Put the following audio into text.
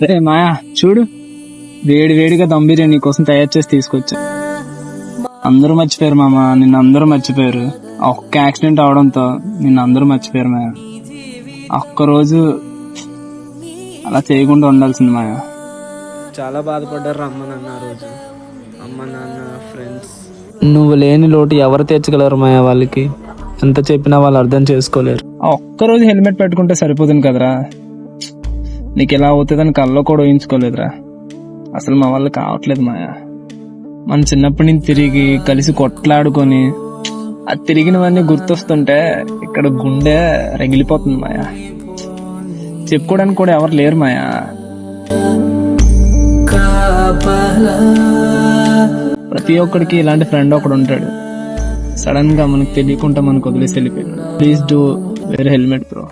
రే మాయా చూడు, వేడి వేడిగా దమ్ బిర్యానీ కోసం తయారు చేసి తీసుకొచ్చా. అందరూ మర్చిపోయారు మామ, నిన్న అందరూ మర్చిపోయారు. ఒక్క యాక్సిడెంట్ అవడంతో నిన్న అందరూ మర్చిపోయారు మాయా. ఒక్కరోజు అలా చేయకుండా ఉండాల్సింది మాయా. చాలా బాధపడ్డారు అమ్మ నాన్న ఆ రోజు. అమ్మ నాన్న, ఫ్రెండ్స్. నువ్వు లేని లోటు ఎవరు తెచ్చగలరు మాయా? వాళ్ళకి ఎంత చెప్పినా వాళ్ళు అర్థం చేసుకోలేరు. ఆ ఒక్కరోజు హెల్మెట్ పెట్టుకుంటే సరిపోతుంది కదరా. నీకు ఎలా అవుతుందని కల్లో కూడా ఊహించుకోలేదురా. అసలు మా వాళ్ళు కావట్లేదు మాయా. మన చిన్నప్పటి నుంచి తిరిగి కలిసి కొట్లాడుకొని అది తిరిగినవన్నీ గుర్తొస్తుంటే ఇక్కడ గుండె రగిలిపోతుంది మాయా. చెప్పుకోవడానికి కూడా ఎవరు లేరు మాయా. ప్రతి ఒక్కడికి ఇలాంటి ఫ్రెండ్ ఒకడు ఉంటాడు. సడన్ గా మనకు తెలియకుండా మనకు వదిలేసి వెళ్ళిపోయాడు. Please do wear helmet bro.